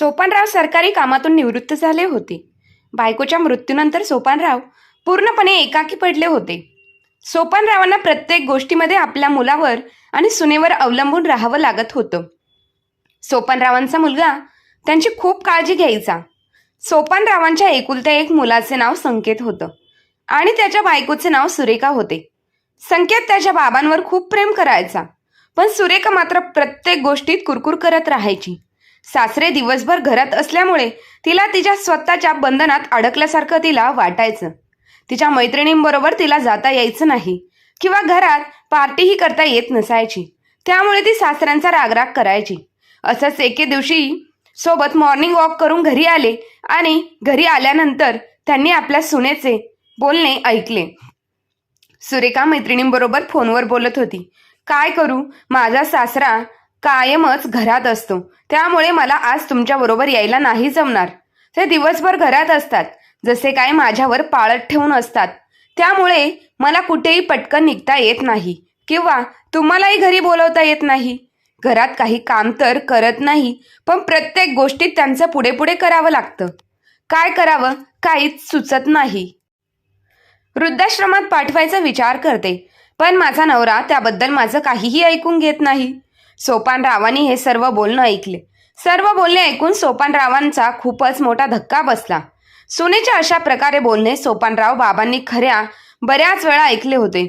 सोपानराव सरकारी कामातून निवृत्त झाले होते. बायकोच्या मृत्यूनंतर सोपानराव पूर्णपणे एकाकी पडले होते. सोपानरावांना प्रत्येक गोष्टीमध्ये आपल्या मुलावर आणि सुनेवर अवलंबून राहावं लागत होतं. सोपानरावांचा मुलगा त्यांची खूप काळजी घ्यायचा. सोपानरावांच्या एकुलत्या एक मुलाचे नाव संकेत होतं आणि त्याच्या बायकोचे नाव सुरेखा होते. संकेत त्याच्या बाबांवर खूप प्रेम करायचा, पण सुरेखा मात्र प्रत्येक गोष्टीत कुरकुर करत राहायची. सासरे दिवसभर घरात असल्यामुळे तिला तिच्या स्वतःच्या बंधनात अडकल्यासारखं तिला वाटायचं. तिच्या मैत्रिणींबरोबर तिला जाता यायचं नाही किंवा घरात पार्टीही करता येत नसायची. त्यामुळे ती सासऱ्यांचा रागराग करायची. असंच एके दिवशी सोबत मॉर्निंग वॉक करून घरी आले आणि घरी आल्यानंतर त्यांनी आपल्या सुनेचे बोलणे ऐकले. सुरेखा मैत्रिणींबरोबर फोनवर बोलत होती. काय करू, माझा सासरा कायमच घरात असतो, त्यामुळे मला आज तुमच्याबरोबर यायला नाही जमणार. ते दिवसभर घरात असतात, जसे काय माझ्यावर पाळत ठेवून असतात. त्यामुळे मला कुठेही पटकन निघता येत नाही किंवा तुम्हालाही घरी बोलवता येत नाही. घरात काही काम तर करत नाही, पण प्रत्येक गोष्टीत त्यांचं पुढे पुढे करावं लागतं. काय करावं काहीच सुचत नाही. वृद्धाश्रमात पाठवायचा विचार करते, पण माझा नवरा त्याबद्दल माझं काहीही ऐकून घेत नाही. सोपानरावांनी हे सर्व बोलणं ऐकले. सर्व बोलणे ऐकून सोपानरावांचा खूपच मोठा धक्का बसला. सुनेच्या अशा प्रकारे बोलणे सोपानराव बाबांनी बऱ्याच वेळा ऐकले होते.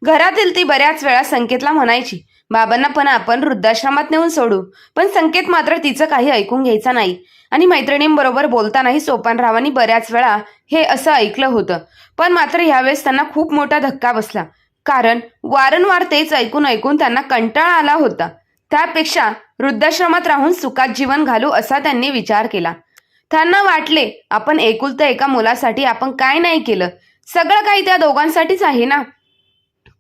घरातील ती बऱ्याच वेळा संकेतला म्हणायची, बाबांना पण आपण वृद्धाश्रमात नेऊन सोडू, पण संकेत मात्र तिचं काही ऐकून घ्यायचा नाही. आणि मैत्रिणींबरोबर बोलतानाही सोपानरावांनी बऱ्याच वेळा हे असं ऐकलं होतं. पण मात्र यावेळेस त्यांना खूप मोठा धक्का बसला, कारण वारंवार तेच ऐकून ऐकून त्यांना कंटाळा आला होता. त्यापेक्षा वृद्धाश्रमात राहून सुखात जीवन घालू असा त्यांनी विचार केला. त्यांना वाटले, आपण एकुलत्या एका मुलासाठी आपण काय नाही केलं, सगळं काही त्या दोघांसाठीच आहे ना.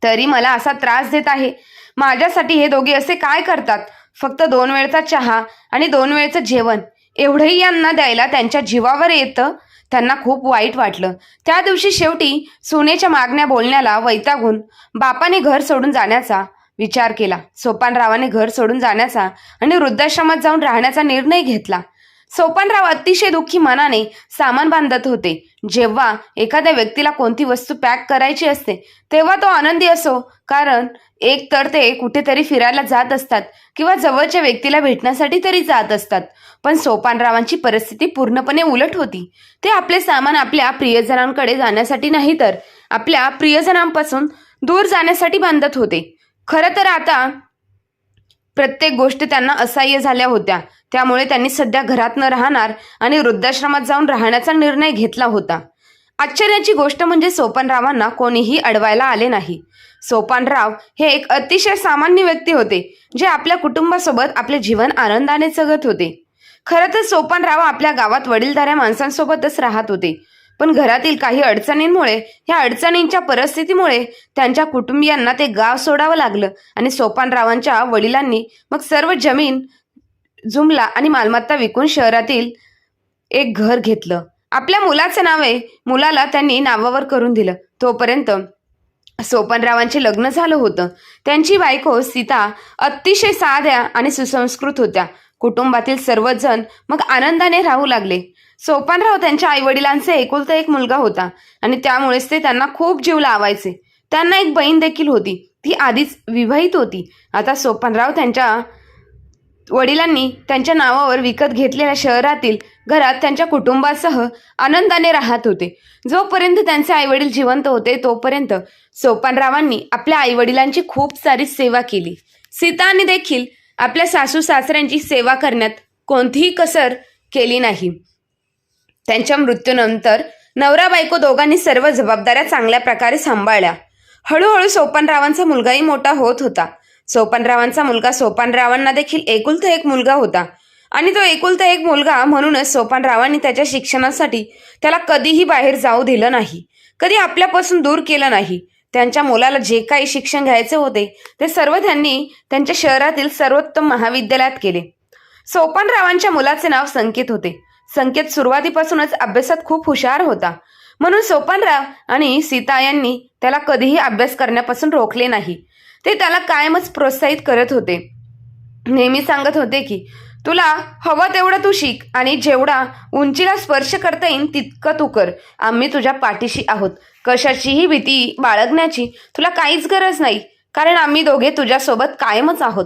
तरी मला असा त्रास देत आहे. माझ्यासाठी हे दोघे असे काय करतात? फक्त 2 वेळचा चहा आणि 2 वेळचं जेवण एवढंही यांना द्यायला त्यांच्या जीवावर येतं. त्यांना खूप वाईट वाटलं. त्या दिवशी शेवटी सुनेच्या मागण्या बोलण्याला वैतागून बापाने घर सोडून जाण्याचा विचार केला. सोपानरावाने घर सोडून जाण्याचा आणि वृद्धाश्रमात जाऊन राहण्याचा निर्णय घेतला. सोपानराव अतिशय दुःखी मनाने सामान बांधत होते. जेव्हा एखाद्या व्यक्तीला कोणती वस्तू पॅक करायची असते तेव्हा तो आनंदी असो, कारण एक तर ते कुठेतरी फिरायला जात असतात किंवा जवळच्या व्यक्तीला भेटण्यासाठी तरी जात असतात. पण सोपानरावांची परिस्थिती पूर्णपणे उलट होती. ते आपले सामान आपल्या प्रियजनांकडे जाण्यासाठी नाही तर आपल्या प्रियजनांपासून दूर जाण्यासाठी बांधत होते. खरं तर आता प्रत्येक गोष्टी त्यांना असह्य झाल्या होत्या. त्यामुळे त्यांनी सध्या घरात न राहणार आणि वृद्धाश्रमात जाऊन राहण्याचा निर्णय घेतला होता. आश्चर्याची गोष्ट म्हणजे सोपानरावांना कोणीही अडवायला आले नाही. सोपानराव हे एक अतिशय सामान्य व्यक्ती होते, जे आपल्या कुटुंबासोबत आपले जीवन आनंदाने जगत होते. खरं तर सोपानराव आपल्या गावात वडीलधाऱ्या माणसांसोबतच राहत होते, पण घरातील काही अडचणींमुळे, ह्या अडचणींच्या परिस्थितीमुळे त्यांच्या कुटुंबियांना ते गाव सोडावं लागलं आणि सोपानरावांच्या वडिलांनी मग सर्व जमीन जुमला आणि मालमत्ता विकून शहरातील एक घर घेतलं. आपल्या मुलाचे नावे मुलाला त्यांनी नावावर करून दिलं. तोपर्यंत सोपानरावांचे लग्न झालं होतं. त्यांची बायको सीता अतिशय साध्या आणि सुसंस्कृत होत्या. कुटुंबातील सर्वजण मग आनंदाने राहू लागले. सोपानराव त्यांच्या आईवडिलांचे एकुलता एक मुलगा होता आणि त्यामुळेच ते त्यांना खूप जीव लावायचे. त्यांना एक बहीण देखील होती. ती आधीच विवाहित होती. आता सोपानराव त्यांच्या वडिलांनी त्यांच्या नावावर विकत घेतलेल्या शहरातील घरात त्यांच्या कुटुंबासह आनंदाने राहत होते. जोपर्यंत त्यांचे आईवडील जिवंत होते तोपर्यंत सोपानरावांनी आपल्या आईवडिलांची खूप सारी सेवा केली. सीताने देखील आपल्या सासू सासऱ्यांची सेवा करण्यात कोणतीही कसर केली नाही. त्यांच्या मृत्यूनंतर नवरा बायको दोघांनी सर्व जबाबदाऱ्या चांगल्या प्रकारे सांभाळल्या. हळूहळू सोपानरावांचा मुलगाही मोठा होत होता. सोपानरावांचा मुलगा सोपानरावांना देखील एकुलता एक मुलगा होता आणि तो एकुलता एक मुलगा म्हणूनच सोपानरावांनी त्याच्या शिक्षणासाठी त्याला कधीही बाहेर जाऊ दिलं नाही, कधी आपल्यापासून दूर केलं नाही. त्यांच्या मुलाला जे काही शिक्षण घ्यायचे होते ते सर्व त्यांनी त्यांच्या शहरातील सर्वोत्तम महाविद्यालयात केले. सोपानरावांच्या मुलाचे नाव संकेत होते. संकेत सुरुवातीपासूनच अभ्यासात खूप हुशार होता, म्हणून सोपानराव आणि सीता यांनी त्याला कधीही अभ्यास करण्यापासून रोखले नाही. ते त्याला कायमच प्रोत्साहित करत होते. नेहमी सांगत होते की तुला हवं तेवढं तू शिक आणि जेवढा उंचीला स्पर्श करता येईल तितकं तू कर. आम्ही तुझ्या पाठीशी आहोत. कशाचीही भीती बाळगण्याची तुला काहीच गरज नाही, कारण आम्ही दोघे तुझ्यासोबत कायमच आहोत.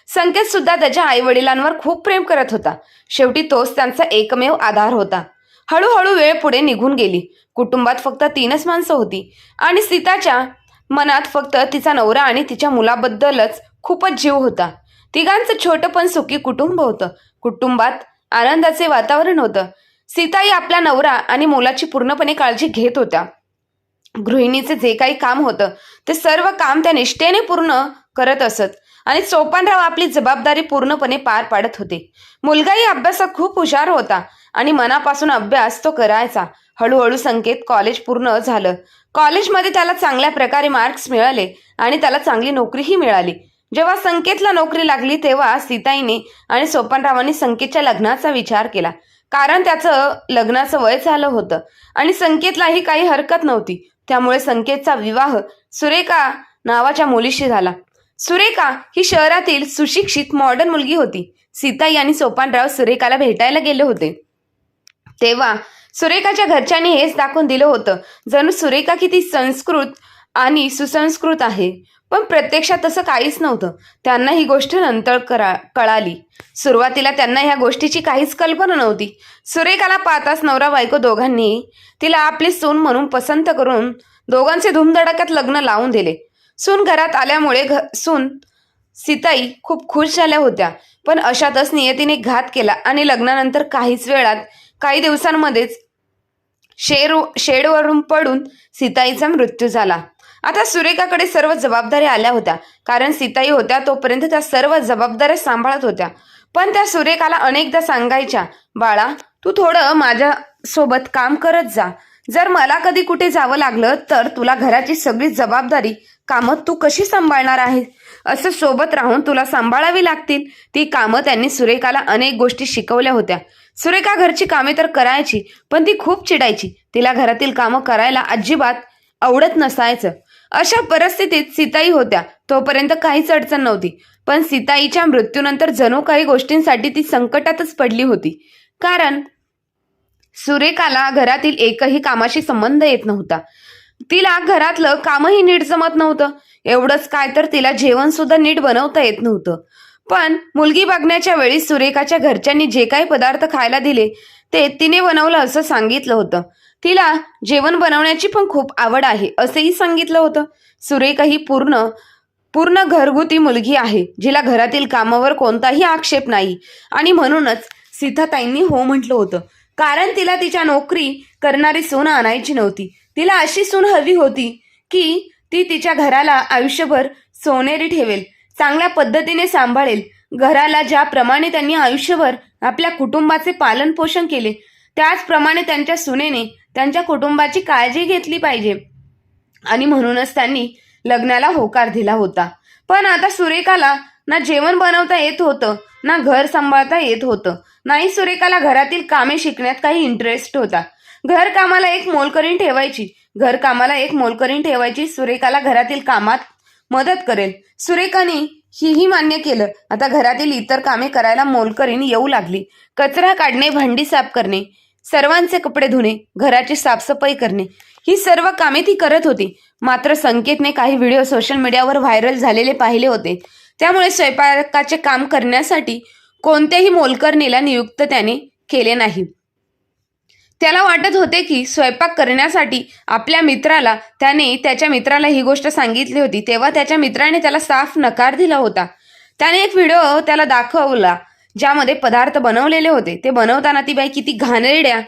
संकेत सुद्धा त्याच्या आई वडिलांवर खूप प्रेम करत होता. शेवटी तोच त्यांचा एकमेव आधार होता. हळूहळू वेळ पुढे निघून गेली. कुटुंबात फक्त 3च माणसं होती आणि सीताच्या मनात फक्त तिचा नवरा आणि तिच्या मुलाबद्दलच खूपच जीव होता. तिघांचं छोटं पण सुखी कुटुंब होतं. कुटुंबात आनंदाचे वातावरण होतं. सीताई आपला नवरा आणि मुलाची पूर्णपणे काळजी घेत होत्या. गृहिणीचे जे काही काम होतं ते सर्व काम त्या निष्ठेने पूर्ण करत असत आणि सोपानराव आपली जबाबदारी पूर्णपणे पार पाडत होते. मुलगाही अभ्यासात खूप हुशार होता आणि मनापासून अभ्यास तो करायचा. हळूहळू संकेत कॉलेज पूर्ण झालं. कॉलेजमध्ये त्याला चांगल्या प्रकारे मार्क्स मिळाले आणि त्याला चांगली नोकरीही मिळाली. जेव्हा संकेतला नोकरी लागली तेव्हा सीताईने आणि सोपानरावांनी संकेतच्या लग्नाचा विचार केला, कारण त्याचं लग्नाचं वय झालं होतं आणि संकेतलाही काही हरकत नव्हती. त्यामुळे संकेतचा विवाह सुरेखा नावाच्या मुलीशी झाला. सुरेखा ही शहरातील सुशिक्षित मॉडर्न मुलगी होती. सीताई आणि सोपानराव सुरेखाला भेटायला गेले होते तेव्हा सुरेखाच्या घरच्यांनी हेच दाखवून दिलं होतं जणू सुरेखा किती संस्कृत आणि सुसंस्कृत आहे. पण प्रत्यक्षात तसं काहीच नव्हतं. त्यांना ही गोष्ट नंतर कळाली. सुरुवातीला त्यांना ह्या गोष्टीची काहीच कल्पना नव्हती. सुरेखाला पाहताच नवरा बायको दोघांनी तिला आपली सून म्हणून पसंत करून दोघांचे धूमधडाक्यात लग्न लावून दिले. सून घरात आल्यामुळे सून सीताई खूप खुश झाल्या होत्या. पण अशातच नियतीने घात केला आणि लग्नानंतर काही दिवसांमध्येच शेडवरून पडून सीताईचा मृत्यू झाला. आता सुरेखाकडे सर्व जबाबदाऱ्या आल्या होत्या, कारण सीताई होत्या तोपर्यंत त्या सर्व जबाबदाऱ्या सांभाळत होत्या. पण त्या सुरेखाला अनेकदा सांगायच्या, बाळा तू थोडं माझ्या सोबत काम करत जा. जर मला कधी कुठे जावं लागलं तर तुला घराची सगळी जबाबदारी कामं तू कशी सांभाळणार आहे? असं सोबत राहून तुला सांभाळावी लागतील. ती कामं त्यांनी सुरेखाला अनेक गोष्टी शिकवल्या होत्या. सुरेखा घरची कामे तर करायची, पण ती खूप चिडायची. तिला घरातील कामं करायला अजिबात आवडत नसायचं. अशा परिस्थितीत सीताई होत्या तोपर्यंत काहीच अडचण नव्हती. पण सीताईच्या मृत्यूनंतर जणू काही गोष्टींसाठी ती संकटातच पडली होती, कारण सुरेखाला घरातील एकही कामाशी संबंध येत नव्हता. तिला घरातलं कामही नीट जमत नव्हतं. एवढंच काय तर तिला जेवण सुद्धा नीट बनवता येत नव्हतं. पण मुलगी बघण्याच्या वेळी सुरेखाच्या घरच्यांनी जे काही पदार्थ खायला दिले ते तिने बनवलं असं सांगितलं होतं. तिला जेवण बनवण्याची पण खूप आवड आहे असेही सांगितलं होतं. सुरेखा ही पूर्ण घरगुती मुलगी आहे, जिला घरातील कामावर कोणताही आक्षेप नाही आणि म्हणूनच सीताताईंनी हो म्हटलं होतं, कारण तिला तिच्या नोकरी करणारी सून आणायची नव्हती. तिला अशी सून हवी होती की ती तिच्या घराला आयुष्यभर सोनेरी ठेवेल, चांगल्या पद्धतीने सांभाळेल. घराला ज्याप्रमाणे त्यांनी आयुष्यभर आपल्या कुटुंबाचे पालन पोषण केले त्याचप्रमाणे त्यांच्या सुनेने त्यांच्या कुटुंबाची काळजी घेतली पाहिजे आणि म्हणूनच त्यांनी लग्नाला होकार दिला होता. पण आता सुरेखाला ना जेवण बनवता येत होतं, ना घर सांभाळता येत होतं, नाही सुरेखाला घरातील कामे शिकण्यात काही इंटरेस्ट होता. घरकामाला एक मोलकरीण ठेवायची सुरेखाला घरातील कामात मदत करेल. सुरेखाने ही मान्य केलं. आता घरातील इतर कामे करायला मोलकरीण येऊ लागली. कचरा काढणे, भांडी साफ करणे, सर्वांचे कपडे धुणे, घराची साफसफाई करणे, ही सर्व कामे ती करत होती. मात्र संकेतने काही व्हिडिओ सोशल मीडियावर व्हायरल झालेले पाहिले होते. त्यामुळे स्वयंपाकाचे काम करण्यासाठी कोणत्याही मोलकरणीला नियुक्त त्याने केले नाही. त्याला वाटत होते की स्वयंपाक करण्यासाठी त्याने त्याच्या मित्राला ही गोष्ट सांगितली होती, तेव्हा त्याच्या मित्राने त्याला साफ नकार दिला होता. त्याने एक व्हिडिओ त्याला दाखवला ज्यामध्ये पदार्थ बनवलेले होते. ते बनवताना ती बाई किती घाणेरड्या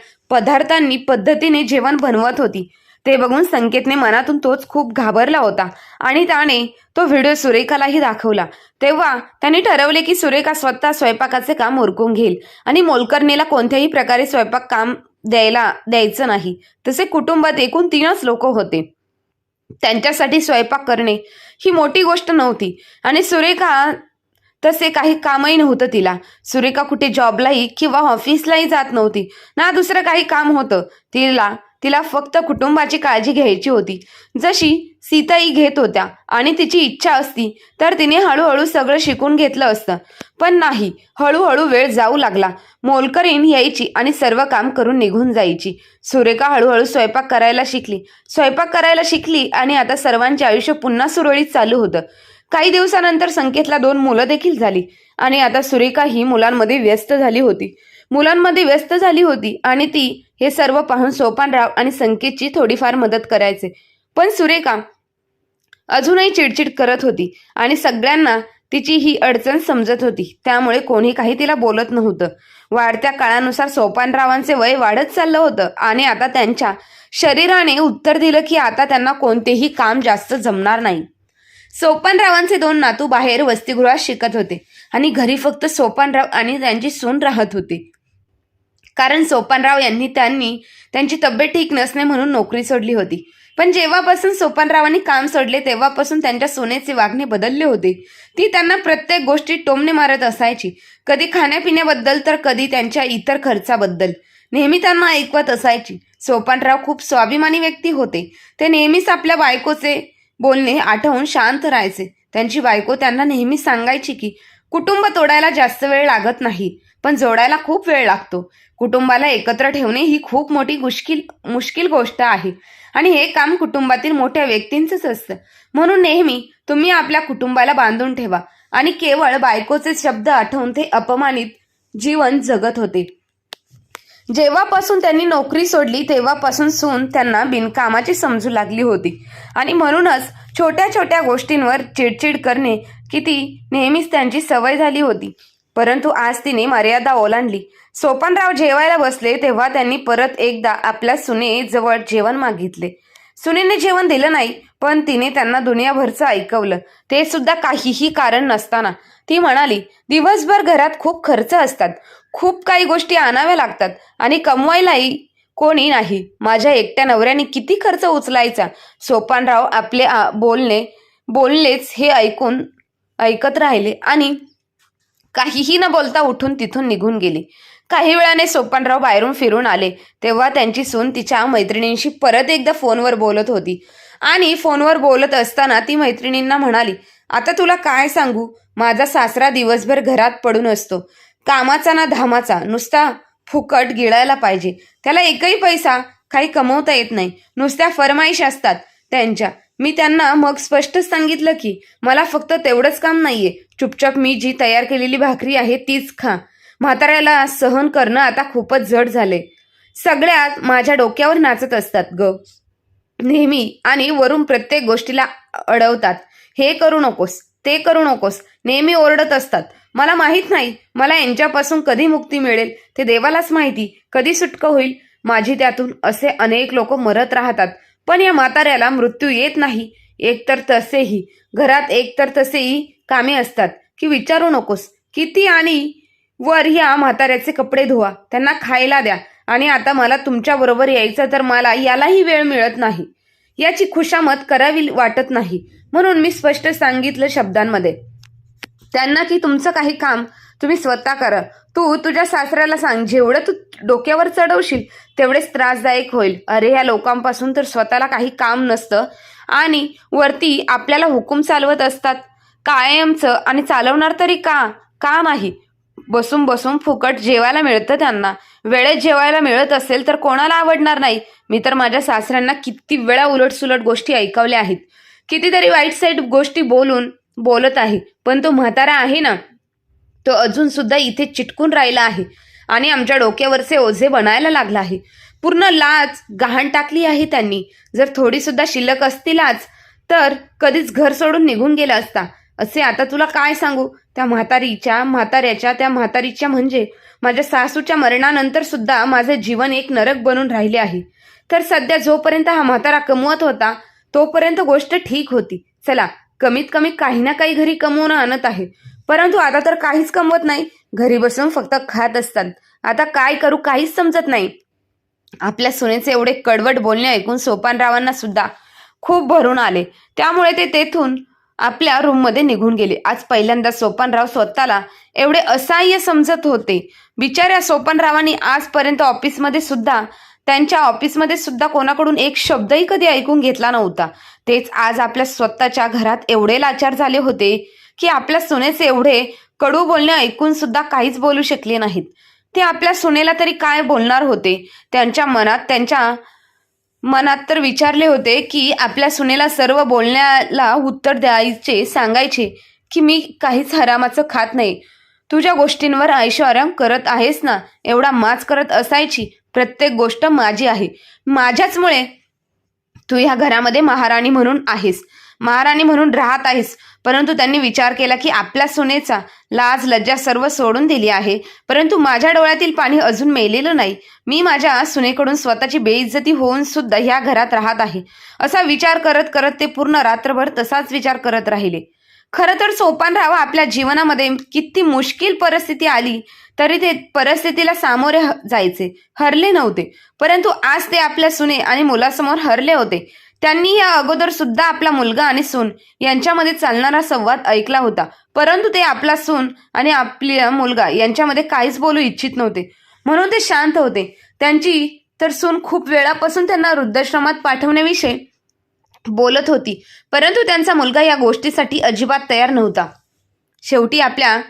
पद्धतीने जेवण बनवत होती. ते बघून संकेतने मनातून तोच खूप घाबरला होता आणि त्याने तो व्हिडिओ सुरेखालाही दाखवला. तेव्हा त्याने ठरवले की सुरेखा स्वतः स्वयंपाकाचे काम उरकून घेईल आणि मोलकरणीला कोणत्याही प्रकारे स्वयंपाक काम द्यायचं नाही. तसे कुटुंबात एकूण 3च लोक होते. त्यांच्यासाठी स्वयंपाक करणे ही मोठी गोष्ट नव्हती आणि सुरेखा तसे काही कामही नव्हतं तिला. सुरेखा कुठे जॉबलाही किंवा ऑफिसलाही जात नव्हती, ना दुसरं काही काम होतं. तिला फक्त कुटुंबाची काळजी घ्यायची होती. जशी सीताई घेत होत्या आणि तिची इच्छा असती तर तिने हळूहळू सगळं शिकून घेतलं असतं. पण नाही, हळूहळू वेळ जाऊ लागला. मोलकरीण यायची आणि सर्व काम करून निघून जायची. सुरेखा हळूहळू स्वयंपाक करायला शिकली आणि आता सर्वांचे आयुष्य पुन्हा सुरळीत चालू होतं. काही दिवसानंतर संकेतला 2 मुलं देखील झाली आणि आता सुरेखा ही मुलांमध्ये व्यस्त झाली होती आणि ती हे सर्व पाहून सोपानराव आणि संकेतची थोडीफार मदत करायचे. पण सुरेखा अजूनही चिडचिड करत होती आणि सगळ्यांना तिची ही अडचण समजत होती. त्यामुळे कोणी काही तिला बोलत नव्हतं. वाढत्या काळानुसार सोपानरावांचे वय वाढत चाललं होतं आणि आता त्यांच्या शरीराने उत्तर दिलं की आता त्यांना कोणतेही काम जास्त जमणार नाही. सोपानरावांचे 2 नातू बाहेर वसतिगृहात शिकत होते आणि घरी फक्त सोपानराव आणि त्यांची सून राहत होते. कारण सोपानराव यांनी त्यांची तब्येत ठीक नसणे म्हणून नोकरी सोडली होती. पण जेव्हापासून सोपानरावांनी काम सोडले तेव्हापासून त्यांच्या सोनेचे वागणे बदलले होते. ती त्यांना प्रत्येक गोष्टीत टोमणे मारत असायची. कधी खाण्यापिण्याबद्दल तर कधी त्यांच्या इतर खर्चाबद्दल. नेहमी त्यांना ऐकवत असायची. सोपानराव खूप स्वाभिमानी व्यक्ती होते. ते नेहमीच आपल्या बायकोचे बोलणे आठवून शांत राहायचे. त्यांची बायको त्यांना नेहमी सांगायची की कुटुंब तोडायला जास्त वेळ लागत नाही, पण जोडायला खूप वेळ लागतो. कुटुंबाला एकत्र ठेवणे ही खूप मोठी मुश्किल गोष्ट आहे आणि हे काम कुटुंबातील मोठ्या व्यक्तींचंच असतं. म्हणून नेहमी तुम्ही आपल्या कुटुंबाला बांधून ठेवा. आणि केवळ बायकोचे शब्द आठवून ते अपमानित जीवन जगत होते. जेव्हापासून त्यांनी नोकरी सोडली तेव्हापासून सून त्यांना बिनकामाची समजू लागली होती आणि म्हणूनच छोट्या छोट्या गोष्टींवर चिडचिड करणे की ती नेहमीच त्यांची सवय झाली होती. परंतु आज तिने मर्यादा ओलांडली. सोपानराव जेवायला बसले तेव्हा त्यांनी परत एकदा आपल्या सुनेजवळ जेवण मागितले. सुनेने जेवण दिलं नाही, पण तिने त्यांना दुनियाभरचं ऐकवलं, ते सुद्धा काहीही कारण नसताना. ती म्हणाली, दिवसभर घरात खूप खर्च असतात, खूप काही गोष्टी आणाव्या लागतात आणि कमवायलाही कोणी नाही. माझ्या एकट्या नवऱ्याने किती खर्च उचलायचा. सोपानराव आपले बोललेच हे ऐकत राहिले आणि काहीही न बोलता उठून तिथून निघून गेले. काही वेळाने सोपानराव बाहेरून फिरून आले तेव्हा त्यांची सून तिच्या मैत्रिणींशी परत एकदा फोनवर बोलत होती आणि फोनवर बोलत असताना ती मैत्रिणींना म्हणाली, आता तुला काय सांगू, माझा सासरा दिवसभर घरात पडून असतो. कामाचा ना धामाचा, नुसता फुकट गिळायला पाहिजे. त्याला एकही पैसा काही कमवता येत नाही. नुसत्या फरमाईश असतात त्यांच्या. मी त्यांना मग स्पष्ट सांगितलं की मला फक्त तेवढंच काम नाहीये. चुपचाप मी जी तयार केलेली भाकरी आहे तीच खा. म्हाताऱ्याला सहन करणं आता खूपच जड झाले. सगळ्यात माझ्या डोक्यावर नाचत असतात ग नेहमी आणि वरून प्रत्येक गोष्टीला अडवतात. हे करू नकोस, ते करू नकोस, नेहमी ओरडत असतात. मला माहित नाही मला यांच्यापासून कधी मुक्ती मिळेल, ते देवालाच माहिती. कधी सुटका होईल माझी त्यातून. असे अनेक लोक मरत राहतात पण या म्हाताऱ्याला मृत्यू येत नाही. एकतर तसेही कामे असतात की विचारू नकोस. किती आणि वर ह्या म्हाताऱ्याचे कपडे धुवा, त्यांना खायला द्या आणि आता मला तुमच्या बरोबर यायचं तर मला यालाही वेळ मिळत नाही. याची खुशामत करावी वाटत नाही. म्हणून मी स्पष्ट सांगितलं शब्दांमध्ये त्यांना की तुमचं काही काम तुम्ही स्वतः करा. तू तुझ्या सासऱ्याला सांग, जेवढं तू डोक्यावर चढवशील तेवढेच त्रासदायक होईल. अरे या लोकांपासून तर स्वतःला काही काम नसतं आणि वरती आपल्याला हुकूम चालवत असतात कायमचं. आणि चालवणार तरी का नाही. बसून बसून फुकट जेवायला मिळतं त्यांना. वेळेत जेवायला मिळत असेल तर कोणाला आवडणार नाही. मी तर माझ्या सासऱ्यांना किती वेळा उलटसुलट गोष्टी ऐकवल्या आहेत. कितीतरी वाईट साईड गोष्टी बोलत आहे. पण तो म्हातारा आहे ना, तो अजून सुद्धा इथे चिटकून राहिला आहे आणि आमच्या डोक्यावरचे ओझे बनायला लागला आहे. पूर्ण लाज गहाण टाकली आहे त्यांनी. जर थोडी सुद्धा शिल्लक असती लाज तर कधीच घर सोडून निघून गेला असता. असे आता तुला काय सांगू, त्या म्हातारीच्या म्हणजे माझ्या सासूच्या मरणानंतर सुद्धा माझे जीवन एक नरक बनून राहिले आहे. तर सध्या जोपर्यंत हा म्हातारा कमवत होता तोपर्यंत गोष्ट ठीक होती. चला, कमीत कमी काही ना काही घरी कमवून आणत आहे. परंतु आता तर काहीच कमवत नाही, घरी बसून फक्त खात असतात. आता काय करू काहीच समजत नाही. आपल्या सुनेचे एवढे कडवट बोलणे ऐकून सोपानरावांना सुद्धा खूप भरून आले. त्यामुळे ते तेथून आपल्या रूममध्ये निघून गेले. आज पहिल्यांदा सोपानराव स्वतःला एवढे असहाय्य समजत होते. बिचाऱ्या सोपानरावांनी आजपर्यंत ऑफिसमध्ये सुद्धा त्यांच्या ऑफिसमध्ये सुद्धा कोणाकडून एक शब्दही कधी ऐकून घेतला नव्हता. तेच आज आपल्या स्वतःच्या घरात एवढे लाचार झाले होते की आपल्या सुनेचे एवढे कडू बोलणे ऐकून सुद्धा काहीच बोलू शकले नाहीत. ते आपल्या सुनेला तरी काय बोलणार होते. त्यांच्या मनात तर विचारले होते की आपल्या सुनेला सर्व बोलण्याला उत्तर द्यायचे, सांगायचे की मी काहीच हरामाचं खात नाही, तुझ्या गोष्टींवर ऐशो आराम करत आहेस ना, एवढा माच करत असायची. प्रत्येक गोष्ट माझी आहे, माझ्याचमुळे तू ह्या घरामध्ये महाराणी म्हणून आहेस, महाराणी म्हणून राहत आहेस. परंतु त्यांनी विचार केला की आपल्या सुनेचा लाज लज्जा सर्व सोडून दिली आहे. परंतु माझ्या डोळ्यातील पाणी अजून मेलेलं नाही. मी माझ्या सुनेकडून स्वतःची बेइज्जती होऊन सुद्धा ह्या घरात राहत आहे, असा विचार करत करत ते पूर्ण रात्रभर तसाच विचार करत राहिले. खरं तर सोपानराव आपल्या जीवनामध्ये किती मुश्किल परिस्थिती आली तरी ते परिस्थितीला सामोरे जायचे, हरले नव्हते. परंतु आज ते आपल्या सुने आणि मुलासमोर हरले होते. त्यांनी या अगोदर सुद्धा आपला मुलगा आणि सून यांच्यामध्ये चालणारा संवाद ऐकला होता, परंतु ते आपला सून आणि आपला मुलगा यांच्यामध्ये काहीच बोलू इच्छित नव्हते, म्हणून ते शांत होते. त्यांची तर सून खूप वेळापासून त्यांना वृद्धाश्रमात पाठवण्याविषयी बोलत होती, परंतु त्यांचा मुलगा या गोष्टीसाठी अजिबात तयार नव्हता. शेवटी आपल्या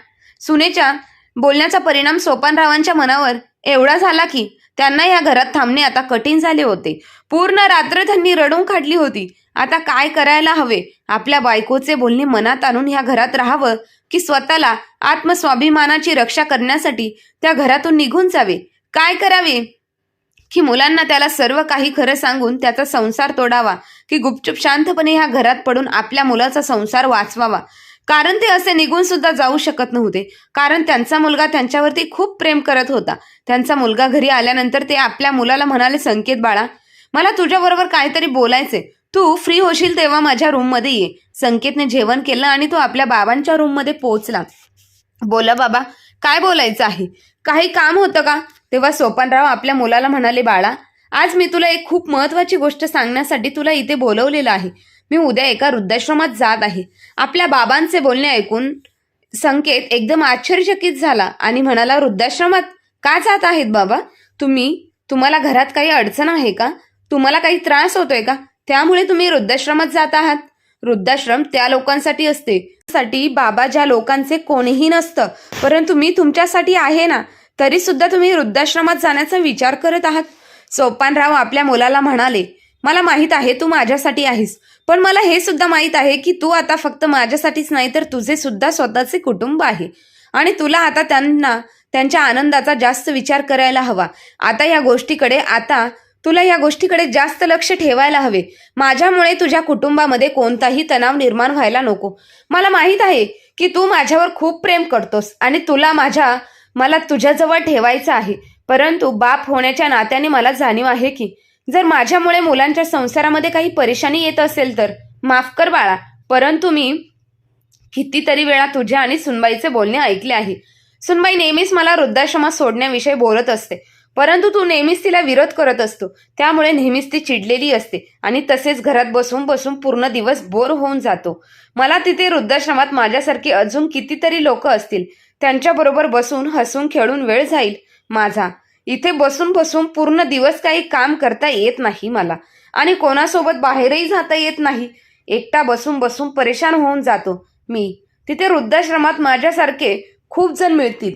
सुनेच्या बोलण्याचा परिणाम सोपानरावांच्या मनावर एवढा झाला की त्यांना या घरात थांबणे आता कठीण झाले होते. पूर्ण रात्र त्यांनी रडून काढली होती. आता काय करायला हवे? आपल्या बायकोचे बोलणे मनात आणून ह्या घरात राहावं की स्वतःला आत्मस्वाभिमानाची रक्षा करण्यासाठी त्या घरातून निघून जावे? काय करावे? की मुलांना त्याला सर्व काही खरं सांगून त्याचा संसार तोडावा, की गुपचूप शांतपणे ह्या घरात पडून आपल्या मुलाचा संसार वाचवावा? कारण ते असे निघून सुद्धा जाऊ शकत नव्हते, कारण त्यांचा मुलगा त्यांच्यावरती खूप प्रेम करत होता. त्यांचा मुलगा घरी आल्यानंतर ते आपल्या मुलाला म्हणाले, संकेत बाळा, मला तुझ्याबरोबर काहीतरी बोलायचे, तू फ्री होशील तेव्हा माझ्या रूममध्ये ये. संकेतने जेवण केलं आणि तो आपल्या बाबांच्या रूममध्ये पोहोचला. बोला बाबा, काय बोलायचं आहे? काही काम होतं का? तेव्हा सोपानराव आपल्या मुलाला म्हणाले, बाळा, आज मी तुला एक खूप महत्वाची गोष्ट सांगण्यासाठी तुला इथे बोलवलेलं आहे. मी उद्या एका वृद्धाश्रमात जात आहे. आपल्या बाबांचे बोलणे ऐकून संकेत एकदम आश्चर्यचकित झाला आणि म्हणाला, वृद्धाश्रमात का जात आहेत बाबा? तुम्हाला घरात काही अडचण आहे का? तुम्हाला काही त्रास होतोय का? त्यामुळे तुम्ही वृद्धाश्रमात जात आहात? वृद्धाश्रम त्या लोकांसाठी असते साठी बाबा, ज्या लोकांचे कोणीही नसतं. परंतु मी तुमच्यासाठी आहे ना, तरी सुद्धा तुम्ही वृद्धाश्रमात जाण्याचा विचार करत आहात. सोपानराव आपल्या मुलाला म्हणाले, मला माहित आहे तू माझ्यासाठी आहेस, पण मला हे सुद्धा माहित आहे की तू आता फक्त माझ्यासाठीच नाही तर तुझे सुद्धा स्वतःचे कुटुंब आहे आणि तुला आता त्यांच्या आनंदाचा जास्त विचार करायला हवा. आता तुला या गोष्टीकडे जास्त लक्ष ठेवायला हवे. माझ्यामुळे तुझ्या कुटुंबामध्ये कोणताही तणाव निर्माण व्हायला नको. मला माहित आहे की तू माझ्यावर खूप प्रेम करतोस आणि मला तुझ्याजवळ ठेवायचं आहे. परंतु बाप होण्याच्या नात्याने मला जाणीव आहे की जर माझ्यामुळे मुलांच्या संसारामध्ये काही परेशानी येत असेल तर माफ कर बाळा, परंतु मी कितीतरी वेळा तुझ्या आणि सुनबाईचे बोलणे ऐकले आहे. सुनबाई नेहमीच मला वृद्धाश्रमात सोडण्याविषयी बोलत असते, परंतु तू नेहमीच तिला विरोध करत असतो. त्यामुळे नेहमीच ती चिडलेली असते आणि तसेच घरात बसून बसून पूर्ण दिवस बोर होऊन जातो. मला तिथे वृद्धाश्रमात माझ्यासारखी अजून कितीतरी लोक असतील, त्यांच्याबरोबर बसून हसून खेळून वेळ जाईल माझा. इथे बसून बसून पूर्ण दिवस काही काम करता येत नाही मला आणि कोणासोबत बाहेरही जाता येत नाही. एकटा बसून बसून परेशान होऊन जातो मी. तिथे वृद्धाश्रमात माझ्यासारखे खूप जण मिळतील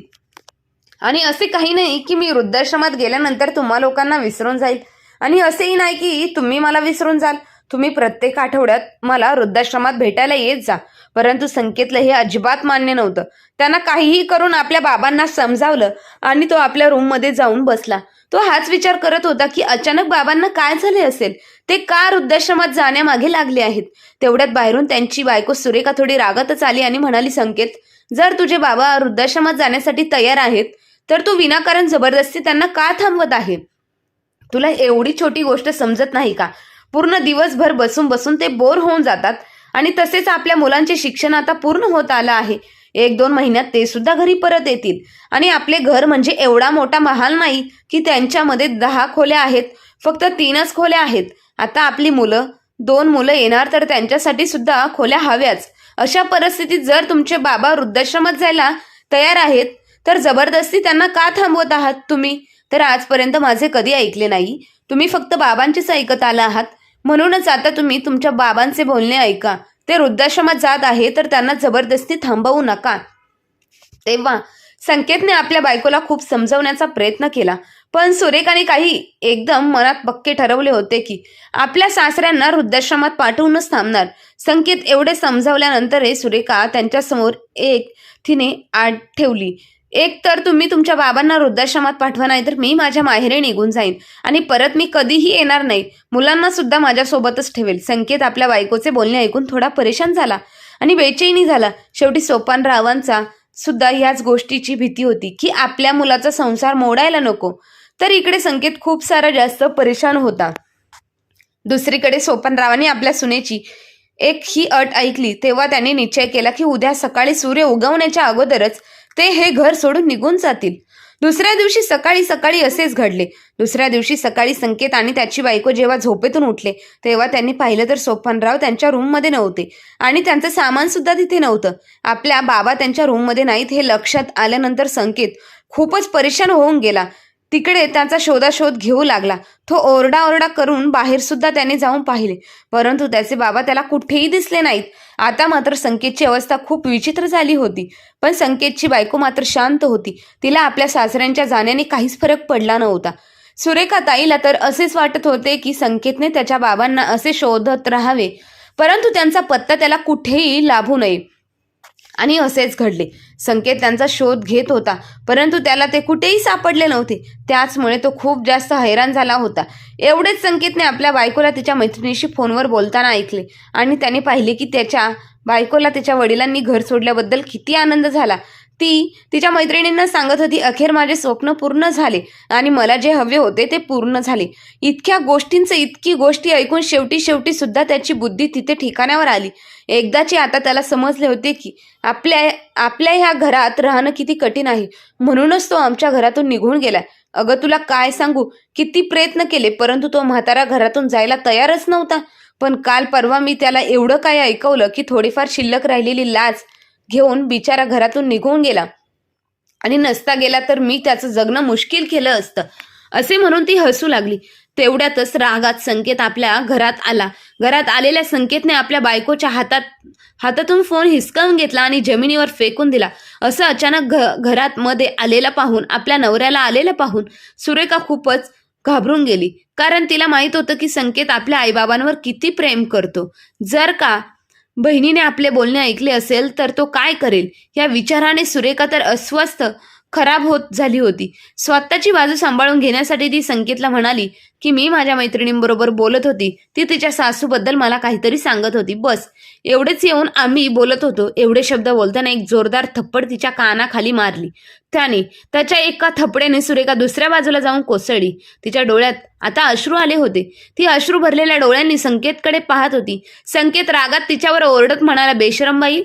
आणि असे काही नाही की मी वृद्धाश्रमात गेल्यानंतर तुम्हा लोकांना विसरून जाईल आणि असेही नाही की तुम्ही मला विसरून जाल. तुम्ही प्रत्येक आठवड्यात मला वृद्धाश्रमात भेटायला येत जा. परंतु संकेतला हे अजिबात मान्य नव्हतं. त्यांना काहीही करून आपल्या बाबांना समजावलं आणि तो आपल्या रूममध्ये जाऊन बसला. तो हाच विचार करत होता की अचानक बाबांना काय झाले असेल, ते का वृद्धाश्रमात जाण्यामागे लागले आहेत. तेवढ्यात बाहेरून त्यांची बायको सुरेखा थोडी रागातच आली आणि म्हणाली, संकेत, जर तुझे बाबा वृद्धाश्रमात जाण्यासाठी तयार आहेत तर तू विनाकारण जबरदस्ती त्यांना का थांबवत आहे? तुला एवढी छोटी गोष्ट समजत नाही का? पूर्ण दिवसभर बसून बसून ते बोर होऊन जातात आणि तसेच आपल्या मुलांचे शिक्षण आता पूर्ण होत आलं आहे. 1-2 महिन्यात ते सुद्धा घरी परत येतील आणि आपले घर म्हणजे एवढा मोठा महाल नाही की त्यांच्यामध्ये 10 खोल्या आहेत, फक्त 3च खोल्या आहेत. आता आपली 2 मुलं येणार तर त्यांच्यासाठी सुद्धा खोल्या हव्याच. अशा परिस्थितीत जर तुमचे बाबा वृद्धाश्रमात जायला तयार आहेत तर जबरदस्ती त्यांना का थांबवत आहात तुम्ही? तर आजपर्यंत माझे कधी ऐकले नाही. तुम्ही फक्त बाबांचेच ऐकत आला आहात. म्हणूनच आता तुम्ही तुमच्या बाबांचे बोलणे ऐका. ते वृद्धाश्रमात जात आहे तर त्यांना जबरदस्ती थांबवू नका. तेव्हा संकेतने आपल्या बायकोला खूप समजवण्याचा प्रयत्न केला, पण सुरेखाने काही एकदम मनात पक्के ठरवले होते की आपल्या सासऱ्यांना वृद्धाश्रमात पाठवूनच थांबणार. संकेत एवढे समजावल्यानंतरही सुरेखा त्यांच्यासमोर तिने आड ठेवली. एक तर तुम्ही तुमच्या बाबांना वृद्धाश्रमात पाठवा, नाही तर मी माझ्या माहेरी निघून जाईन आणि परत मी कधीही येणार नाही. मुलांना सुद्धा माझ्यासोबतच ठेवेल. संकेत आपल्या बायकोचे बोलणे ऐकून थोडा परेशान झाला आणि बेचैनी झाला. शेवटी सोपानरावांचा सुद्धा ह्याच गोष्टीची भीती होती की आपल्या मुलाचा संसार मोडायला नको. तर इकडे संकेत खूप सारा जास्त परेशान होता. दुसरीकडे सोपानरावांनी आपल्या सुनेची एक ही अट ऐकली तेव्हा त्यांनी निश्चय केला की उद्या सकाळी सूर्य उगवण्याच्या अगोदरच ते हे घर सोडून निघून जातील. दुसऱ्या दिवशी सकाळी असेच घडले. दुसऱ्या दिवशी सकाळी संकेत आणि त्याची बायको जेव्हा झोपेतून उठले तेव्हा त्यांनी पाहिलं तर सोपानराव त्यांच्या रूममध्ये नव्हते आणि त्यांचं सामान सुद्धा तिथे नव्हतं. आपल्या बाबा त्यांच्या रूममध्ये नाहीत हे लक्षात आल्यानंतर संकेत खूपच परेशान होऊन गेला. तिकडे त्याचा शोधाशोध घेऊ लागला. तो ओरडाओरडा करून बाहेर सुद्धा त्याने जाऊन पाहिले, परंतु त्याचे बाबा त्याला कुठेही दिसले नाहीत. आता मात्र संकेतची अवस्था खूप विचित्र झाली होती. पण संकेतची बायको मात्र शांत होती. तिला आपल्या सासऱ्यांच्या जाण्याने काहीच फरक पडला नव्हता. सुरेखा ताईला तर असेच वाटत होते की संकेतने त्याच्या बाबांना असे शोधत राहावे, परंतु त्यांचा पत्ता त्याला कुठेही लाभू नये. आणि असेच घडले. संकेत त्यांचा शोध घेत होता, परंतु त्याला ते कुठेही सापडले नव्हते. त्याचमुळे तो खूप जास्त हैराण झाला होता. एवढेच संकेतने आपल्या बायकोला तिच्या मैत्रिणीशी फोनवर बोलताना ऐकले आणि त्याने पाहिले की त्याच्या बायकोला तिच्या वडिलांनी घर सोडल्याबद्दल किती आनंद झाला. ती तिच्या मैत्रिणींना सांगत होती, अखेर माझे स्वप्न पूर्ण झाले आणि मला जे हवे होते ते पूर्ण झाले. इतकी गोष्टी ऐकून शेवटी सुद्धा त्याची बुद्धी तिथे ठिकाणावर आली. एकदाची आता त्याला समजले होते की आपल्या ह्या घरात राहणं किती कठीण आहे. म्हणूनच तो आमच्या घरातून निघून गेला. अगं तुला काय सांगू, किती प्रयत्न केले परंतु तो म्हातारा घरातून जायला तयारच नव्हता. पण काल परवा मी त्याला एवढं काय ऐकवलं की थोडीफार शिल्लक राहिलेली लाज घेऊन बिचारा घरातून निघून गेला आणि नसता गेला तर मी त्याचं जगणं मुश्किल केलं असतं, असे म्हणून ती हसू लागली. तेवढ्यातच रागात संकेत आपल्या घरात आला. घरात आलेल्या संकेतने आपल्या बायकोच्या हातातून फोन हिसकावून घेतला आणि जमिनीवर फेकून दिला. असं अचानक घरात मध्ये आलेला पाहून, आपल्या नवऱ्याला आलेला पाहून सुरेखा खूपच घाबरून गेली. कारण तिला माहित होतं की संकेत आपल्या आईबाबांवर किती प्रेम करतो. जर का बहिणीने आपले बोलणे ऐकले असेल तर तो काय करेल या विचाराने सुरेखा तर अस्वस्थ खराब होत झाली होती. स्वतःची बाजू सांभाळून घेण्यासाठी ती संकेतला म्हणाली की मी माझ्या मैत्रिणींबरोबर बोलत होती. ती तिच्या सासूबद्दल मला काहीतरी सांगत होती. बस एवढेच येऊन आम्ही बोलत होतो. एवढे शब्द बोलताना एक जोरदार थप्पड तिच्या कानाखाली मारली त्याने. त्याच्या एका थप्पड्याने सुरेखा दुसऱ्या बाजूला जाऊन कोसळली. तिच्या डोळ्यात आता अश्रू आले होते. ती अश्रू भरलेल्या डोळ्यांनी संकेतकडे पाहत होती. संकेत रागात तिच्यावर ओरडत म्हणाला, बेशरमबाई,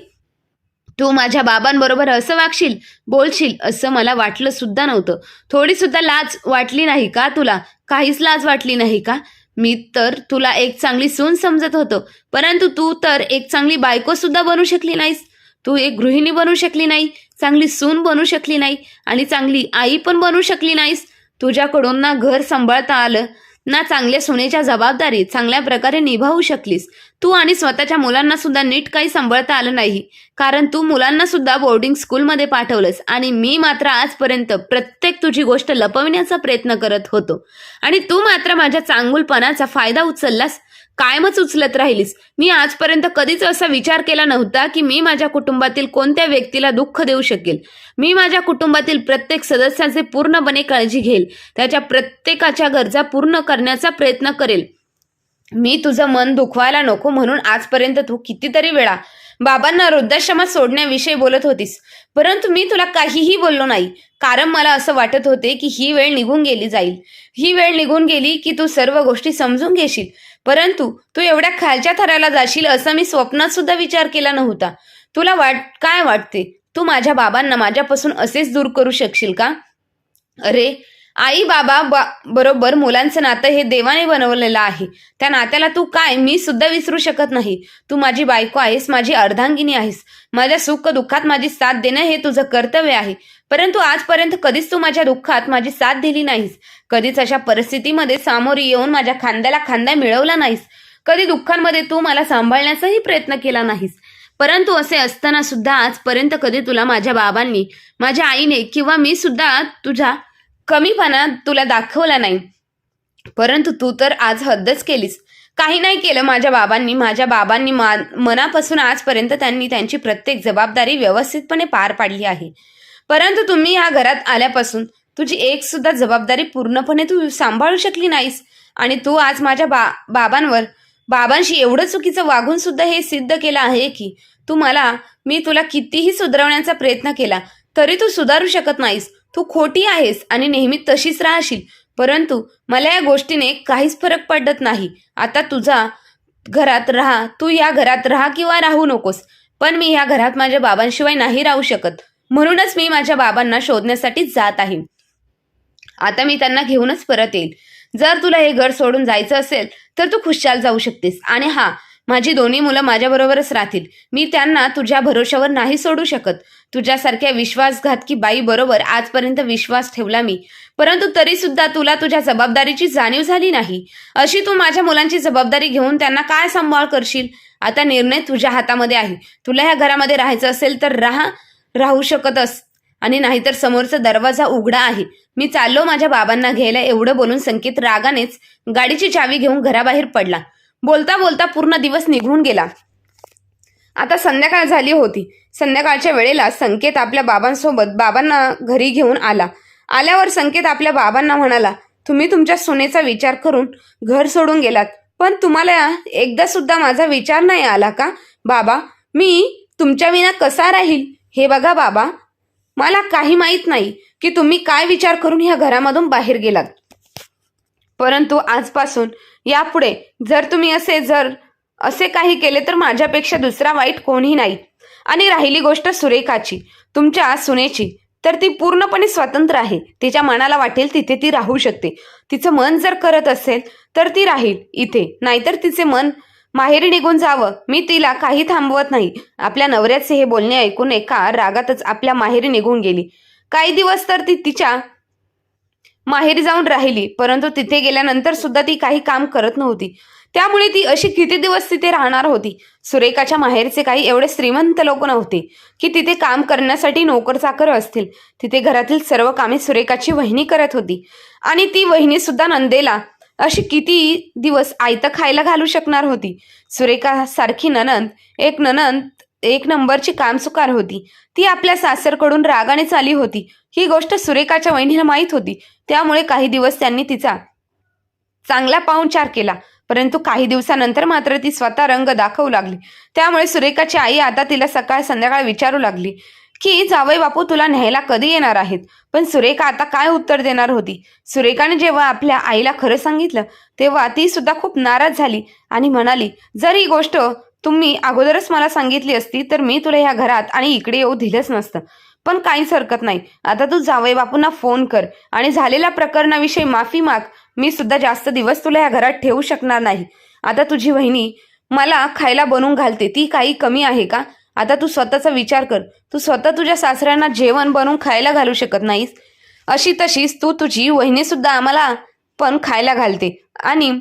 तू माझ्या बाबांबरोबर असं वागशील, बोलशील असं मला वाटलं सुद्धा नव्हतं. थोडी सुद्धा लाज वाटली नाही का तुला? काहीच लाज वाटली नाही का? मी तर तुला एक चांगली सून समजत होतो, परंतु तू तर एक चांगली बायको सुद्धा बनू शकली नाहीस. तू एक गृहिणी बनू शकली नाही, चांगली सून बनू शकली नाही आणि चांगली आई पण बनू शकली नाहीस. तुझ्याकडून ना घर सांभाळता आलं, ना चांगल्या सुनेच्या जबाबदारी चांगल्या प्रकारे निभावू शकलीस. तू आणि स्वतःच्या मुलांना सुद्धा नीट काही सांभाळता आलं नाही, कारण तू मुलांना सुद्धा बोर्डिंग स्कूलमध्ये पाठवलंस आणि मी मात्र आजपर्यंत प्रत्येक तुझी गोष्ट लपविण्याचा प्रयत्न करत होतो आणि तू मात्र माझ्या चांगुलपणाचा फायदा उचललास, कायमच उचलत राहिलीस. मी आजपर्यंत कधीच असा विचार केला नव्हता की मी माझ्या कुटुंबातील कोणत्या व्यक्तीला दुःख देऊ शकेल. मी माझ्या कुटुंबातील प्रत्येक सदस्याचे पूर्णपणे काळजी घेईल, त्याच्या प्रत्येकाच्या गरजा पूर्ण करण्याचा प्रयत्न करेल. मी तुझं मन दुखवायला नको म्हणून आजपर्यंत तू कितीतरी वेळा बाबांना वृद्धाश्रमात सोडण्याविषयी बोलत होतीस, परंतु मी तुला काहीही बोललो नाही, कारण मला असं वाटत होते की ही वेळ निघून गेली जाईल. ही वेळ निघून गेली की तू सर्व गोष्टी समजून घेशील, परंतु तू एवढ्या खालच्या थराला जाशील असा मी स्वप्नात सुद्धा विचार केला नव्हता. तुला काय वाटते, तू माझ्या बाबांना माझ्यापासून असेच दूर करू शकशील का? अरे आई बाबा बरोबर मुलांचं नातं हे देवाने बनवलेलं आहे. त्या नात्याला तू काय मी सुद्धा विसरू शकत नाही. तू माझी बायको आहेस, माझी अर्धांगिनी आहेस. माझ्या सुख दुःखात माझी साथ देणं हे तुझं कर्तव्य आहे. परंतु आजपर्यंत कधीच तू माझ्या दुःखात माझी साथ दिली नाहीस. कधीच अशा परिस्थितीमध्ये सामोरी येऊन माझ्या खांद्याला खांदा मिळवला नाहीस. कधी दुःखांमध्ये तू मला सांभाळण्याचाही प्रयत्न केला नाहीस. परंतु असे असताना सुद्धा आजपर्यंत कधी तुला माझ्या बाबांनी, माझ्या आईने किंवा मी सुद्धा तुझा कमीपणा तुला दाखवला नाही. परंतु तू तर आज हद्दच केलीस. काही नाही केलं माझ्या बाबांनी मनापासून आजपर्यंत त्यांनी त्यांची प्रत्येक जबाबदारी व्यवस्थितपणे पार पाडली आहे. परंतु तुम्ही या घरात आल्यापासून तुझी एक सुद्धा जबाबदारी पूर्णपणे तू सांभाळू शकली नाहीस. आणि तू आज माझ्या बाबांशी एवढं चुकीचं वागून सुद्धा हे सिद्ध केलं आहे की मी तुला कितीही सुधारवण्याचा प्रयत्न केला तरी तू सुधारू शकत नाहीस. तू खोटी आहेस आणि नेहमी तशीच राहशील. परंतु मला या गोष्टीने काहीच फरक पडत नाही. आता तुझा घरात राहा, तू या घरात राहा किंवा राहू नकोस, पण मी या घरात माझ्या बाबांशिवाय नाही राहू शकत. म्हणूनच मी माझ्या बाबांना शोधण्यासाठी जात आहे. आता मी त्यांना घेऊनच परत येईल. जर तुला हे घर सोडून जायचं असेल तर तू खुशाल जाऊ शकतेस. आणि माझी दोन्ही मुलं माझ्याबरोबरच राहतील. मी त्यांना तुझ्या भरोशावर नाही सोडू शकत. तुझ्यासारख्या विश्वासघातकी बाई बरोबर आजपर्यंत विश्वास ठेवला मी, परंतु तरी सुद्धा तुला तुझ्या जबाबदारीची जाणीव झाली नाही. अशी तू माझ्या मुलांची जबाबदारी घेऊन त्यांना काय सांभाळ करशील? आता निर्णय तुझ्या हातामध्ये आहे. तुला ह्या घरामध्ये राहायचं असेल तर राहू शकतस, आणि नाहीतर समोरचा दरवाजा उघडा आहे. मी चाललो माझ्या बाबांना घ्यायला. एवढं बोलून संकेत रागानेच गाडीची चावी घेऊन घराबाहेर पडला. बोलता बोलता पूर्ण दिवस निघून गेला. आता संध्याकाळ झाली होती. संध्याकाळच्या वेळेला संकेत आपल्या बाबांना घरी घेऊन आला. आल्यावर संकेत आपल्या बाबांना म्हणाला, तुम्ही तुमच्या सुनेचा विचार करून घर सोडून गेलात, पण तुम्हाला एकदा सुद्धा माझा विचार नाही आला का? बाबा, मी तुमच्या विना कसा राहील? हे बघा बाबा, मला काही माहीत नाही की तुम्ही काय विचार करून ह्या घरामधून बाहेर गेलात. परंतु आजपासून यापुढे जर तुम्ही असे काही केले तर माझ्यापेक्षा दुसरा वाईट कोणीही नाही. आणि राहिली गोष्ट सुरेखाची, तुमच्या सुनेची, तर ती पूर्णपणे स्वतंत्र आहे. तिच्या मनाला वाटेल तिथे ती राहू शकते. तिचं मन जर करत असेल तर ती राहील इथे, नाहीतर तिचे मन माहेरी निघून जावं. मी तिला काही थांबवत नाही. आपल्या नवऱ्याचे हे बोलणे ऐकून एका रागातच आपल्या माहेरी निघून गेली. काही दिवस तर ती तिच्या माहेरी जाऊन राहिली, परंतु तिथे गेल्यानंतर सुद्धा ती काही काम करत नव्हती. त्यामुळे ती अशी किती दिवस तिथे राहणार होती? सुरेखाच्या माहेरचे काही एवढे श्रीमंत लोक नव्हते की तिथे काम करण्यासाठी नोकर चाकर असतील. तिथे घरातील सर्व कामे सुरेखाची वहिनी करत होती. आणि ती वहिनी सुद्धा नंदेला अशी किती दिवस आयतं खायला घालू शकणार होती? सुरेखा सारखी ननंद एक नंबरची कामचुकार होती. ती आपल्या सासरकडून रागाने आली होती. ही गोष्ट सुरेखाच्या वहिनीला माहीत होती. त्यामुळे काही दिवस त्यांनी तिचा चांगला पाहुणचार केला, परंतु काही दिवसानंतर मात्र ती स्वतः रंग दाखवू लागली. त्यामुळे सुरेखाची आई आता तिला सकाळ संध्याकाळ विचारू लागली की जावई बापू तुला न्यायला कधी येणार आहेत? पण सुरेखा आता काय उत्तर देणार होती? सुरेखाने जेव्हा आपल्या आईला खरं सांगितलं तेव्हा ती सुद्धा खूप नाराज झाली आणि म्हणाली, जर ही गोष्ट तुम्ही अगोदरच मला सांगितली असती तर मी तुला ह्या घरात आणि इकडे येऊ दिलंच नसतं. पण काहीच हरकत नाही. आता तू जावई बापूंना फोन कर आणि झालेल्या प्रकरणाविषयी माफी माग. मी सुद्धा जास्त दिवस तुला या घरात ठेवू शकणार नाही. आता तुझी वहिनी मला खायला बनवून घालते, ती काही कमी आहे का? आता तू स्वतःचा विचार कर. तू स्वतः तुझ्या सासऱ्यांना जेवण बनवून खायला घालू शकत नाहीस. अशी तशीच तुझी वहिनी सुद्धा आम्हाला पण खायला घालते आणि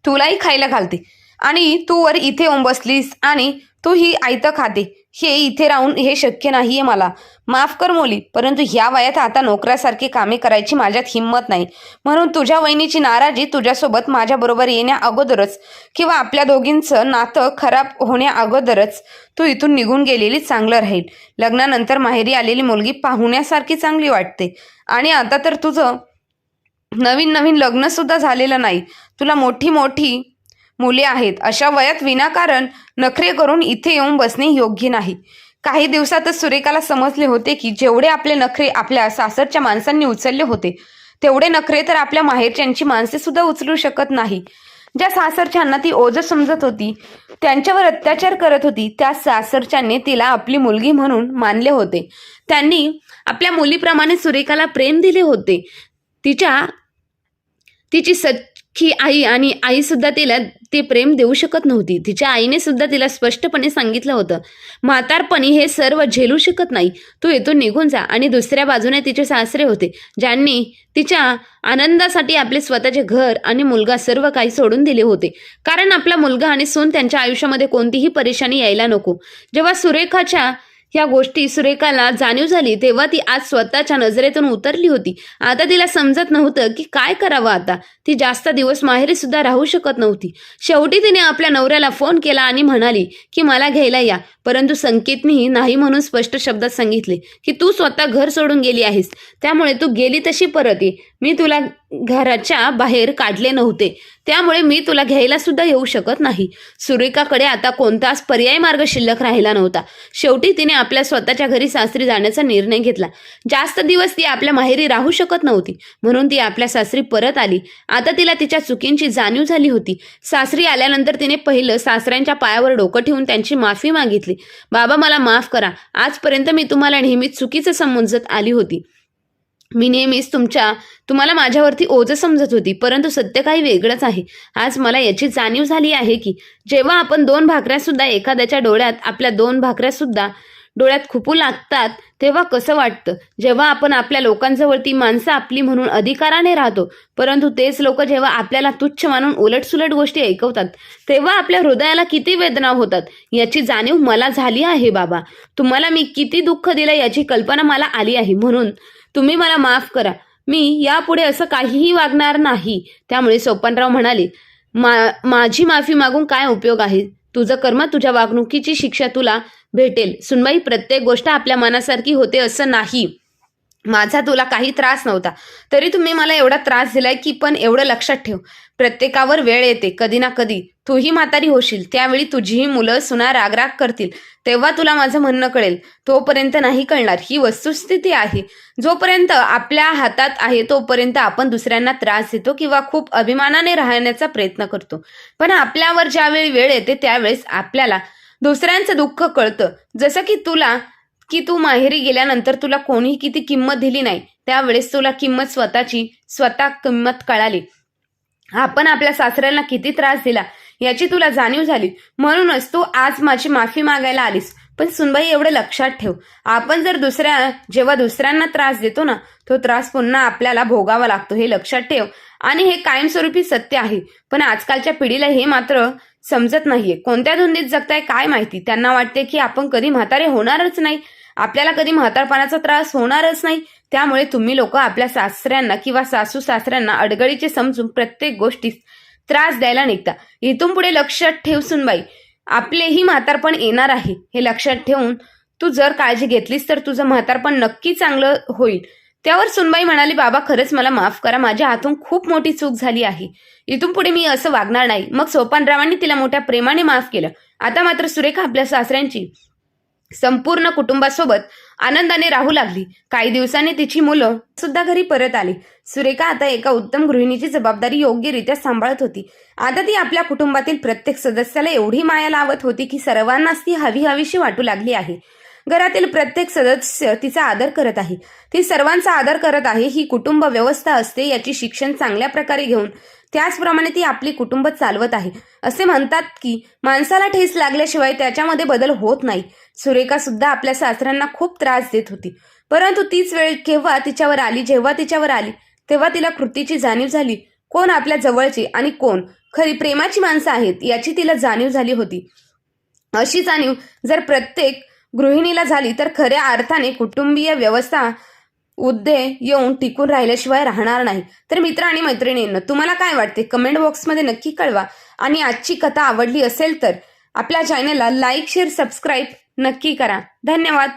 तुलाही खायला घालते. आणि तू वर इथे येऊन बसलीस आणि तू ही आयतं खाते. हे इथे राहून हे शक्य नाहीये मला. माफ कर मोली, परंतु ह्या वयात आता नोकरासारखी कामे करायची माझ्यात हिंमत नाही. म्हणून तुझ्या वहिनीची नाराजी तुझ्यासोबत माझ्याबरोबर येण्या अगोदरच किंवा आपल्या दोघींचं नातं खराब होण्या अगोदरच तू इथून निघून गेलेली चांगलं राहील. लग्नानंतर माहेरी आलेली मुलगी पाहुण्यासारखी चांगली वाटते. आणि आता तर तुझं नवीन लग्न सुद्धा झालेलं नाही. तुला मोठी मुले आहेत. अशा वयात विनाकारण नखरे करून इथे येऊन बसणे योग्य नाही. काही दिवसातच सुरेखाला समजले होते की जेवढे आपले नखरे आपल्या सासरच्या माणसांनी उचलले होते तेवढे नखरे तर आपल्या माहेरच्यांची माणसे सुद्धा उचलू शकत नाही. ज्या सासरच्यांना ती ओझं समजत होती, त्यांच्यावर अत्याचार करत होती, त्या सासरच्यांनी तिला आपली मुलगी म्हणून मानले होते. त्यांनी आपल्या मुलीप्रमाणे सुरेखाला प्रेम दिले होते. तिची की आई सुद्धा तिला ते प्रेम देऊ शकत नव्हती. तिच्या आईने सुद्धा तिला स्पष्टपणे सांगितलं होतं, म्हातारपणी हे सर्व झेलू शकत नाही, तू इथून निघून जा. आणि दुसऱ्या बाजूने तिचे सासरे होते, ज्यांनी तिच्या आनंदासाठी आपले स्वतःचे घर आणि मुलगा सर्व काही सोडून दिले होते, कारण आपला मुलगा आणि सून त्यांच्या आयुष्यामध्ये कोणतीही परेशानी यायला नको. जेव्हा सुरेखाला जाणीव झाली, तेव्हा ती आज स्वतःच्या नजरेतून उतरली होती. आता तिला समजत नव्हतं की काय करावं. आता ती जास्त दिवस माहेरी सुद्धा राहू शकत नव्हती. शेवटी तिने आपल्या नवऱ्याला फोन केला आणि म्हणाली की मला घ्यायला या. परंतु संकेतनेही नाही म्हणून स्पष्ट शब्दात सांगितले की तू स्वतः घर सोडून गेली आहेस, त्यामुळे तू गेली तशी परत ये. मी तुला घराच्या बाहेर काढले नव्हते, त्यामुळे मी तुला घ्यायला सुद्धा येऊ शकत नाही. सुरेखाकडे आता कोणताच पर्याय मार्ग शिल्लक राहिला नव्हता. शेवटी तिने आपल्या स्वतःच्या घरी सासरी जाण्याचा निर्णय घेतला. जास्त दिवस ती आपल्या माहेरी राहू शकत नव्हती, म्हणून ती आपल्या सासरी परत आली. आता तिला तिच्या चुकींची जाणीव झाली होती. सासरी आल्यानंतर तिने पहिलं सासऱ्यांच्या पायावर डोकं ठेवून त्यांची माफी मागितली. बाबा, मला माफ करा. आजपर्यंत मी तुम्हाला नेहमीच चुकीचं समजत आली होती. मी नेहमीच तुम्हाला माझ्यावरती ओझं समजत होती, परंतु सत्य काही वेगळंच आहे. आज मला याची जाणीव झाली आहे की जेव्हा आपण दोन भाकऱ्या सुद्धा एखाद्याच्या डोळ्यात, आपल्या दोन भाकऱ्या सुद्धा डोळ्यात खुपू लागतात, तेव्हा कसं वाटतं. जेव्हा आपण आपल्या लोकांजवळती माणसं आपली म्हणून अधिकाराने राहतो, परंतु तेच लोक जेव्हा आपल्याला तुच्छ मानून उलटसुलट गोष्टी ऐकवतात, तेव्हा आपल्या हृदयाला किती वेदना होतात याची जाणीव मला झाली आहे. बाबा, तुम्हाला मी किती दुःख दिलं याची कल्पना मला आली आहे, म्हणून तुम्ही मला माफ करा. मी यापुढे असं काहीही वागणार नाही. त्यामुळे सोपानराव म्हणाले, माझी माफी मागून काय उपयोग आहे. तुझं कर्म, तुझ्या वागणुकीची शिक्षा तुला भेटेल. सुनबाई, प्रत्येक गोष्ट आपल्या मनासारखी होते असं नाही. माझा तुला काही त्रास नव्हता, तरी तुम्ही मला एवढा त्रास दिलाय की, पण एवढं लक्षात ठेव, प्रत्येकावर वेळ येते. कधी ना कधी तूही म्हातारी होशील, त्यावेळी तुझीही मुलं सुना रागराग करतील, तेव्हा तुला माझं म्हणणं कळेल. तोपर्यंत नाही कळणार. ही वस्तुस्थिती आहे. जोपर्यंत आपल्या हातात आहे तोपर्यंत आपण दुसऱ्यांना त्रास देतो किंवा खूप अभिमानाने राहण्याचा प्रयत्न करतो, पण आपल्यावर ज्यावेळी वेळ येते त्यावेळेस आपल्याला दुसऱ्यांचं दुःख कळतं. जसं की तू माहेरी गेल्यानंतर तुला कोणी किती किंमत दिली नाही, त्यावेळेस तुला स्वतः किंमत कळाली. आपण आपल्या सासऱ्यांना किती त्रास दिला याची तुला जाणीव झाली, म्हणूनच तू आज माझी माफी मागायला आलीस. पण सुनबाई, एवढं लक्षात ठेव, आपण जर जेव्हा दुसऱ्यांना त्रास देतो ना, तो त्रास पुन्हा आपल्याला भोगावा लागतो. हे लक्षात ठेव. आणि हे कायमस्वरूपी सत्य आहे. पण आजकालच्या पिढीला हे मात्र समजत नाहीये. कोणत्या धुंदीत जगताय काय माहिती. त्यांना वाटते की आपण कधी म्हातारे होणारच नाही, आपल्याला कधी म्हातारपणाचा त्रास होणारच नाही. त्यामुळे तुम्ही लोक आपल्या सासऱ्यांना किंवा सासू सासऱ्यांना अडगळीचे समजून प्रत्येक गोष्टीत त्रास द्यायला निघता. इथून पुढे लक्षात ठेव सुनबाई, आपलेही म्हातारपण येणार आहे. हे लक्षात ठेवून तू जर काळजी घेतलीस तर तुझं म्हातारपण नक्की चांगलं होईल. त्यावर सुनबाई म्हणाली, बाबा, खरंच मला माफ करा. माझ्या हातून खूप मोठी चूक झाली आहे. इथून पुढे मी असं वागणार नाही. मग सोपानरावांनी तिला मोठ्या प्रेमाने माफ केलं. आता मात्र सुरेखा आपल्या सासऱ्यांची संपूर्ण कुटुंबासोबत आनंदाने राहू लागली. काही दिवसांनी तिची मुलं सुद्धा घरी परत आली. सुरेखा आता एका उत्तम गृहिणीची जबाबदारी योग्यरित्या सांभाळत होती. आता ती आपल्या कुटुंबातील प्रत्येक सदस्याला एवढी माया लावत होती की सर्वांनाच ती हवीशी वाटू लागली आहे. घरातील प्रत्येक सदस्य तिचा आदर करत आहे. ती सर्वांचा आदर करत आहे. ही कुटुंब व्यवस्था असते याची शिक्षण चांगल्या प्रकारे घेऊन त्याचप्रमाणे ती आपली कुटुंब चालवत आहे. असे म्हणतात की माणसाला ठेस लागल्याशिवाय त्याच्यामध्ये बदल होत नाही. सुरेखा सुद्धा आपल्या सासऱ्यांना खूप त्रास देत होती, परंतु तीच वेळ जेव्हा तिच्यावर आली तेव्हा तिला कृतीची जाणीव झाली. कोण आपल्या जवळची आणि कोण खरी प्रेमाची माणसं आहेत याची तिला जाणीव झाली होती. अशी जाणीव जर प्रत्येक गृहिणीला झाली तर खऱ्या अर्थाने कुटुंबीय व्यवस्था उद्दे येऊन टिकून राहिल्याशिवाय राहणार नाही. तर मित्र आणि मैत्रिणींनो, तुम्हाला काय वाटते कमेंट बॉक्समध्ये नक्की कळवा. आणि आजची कथा आवडली असेल तर आपल्या चॅनलला लाईक, शेअर, सबस्क्राईब नक्की करा. धन्यवाद.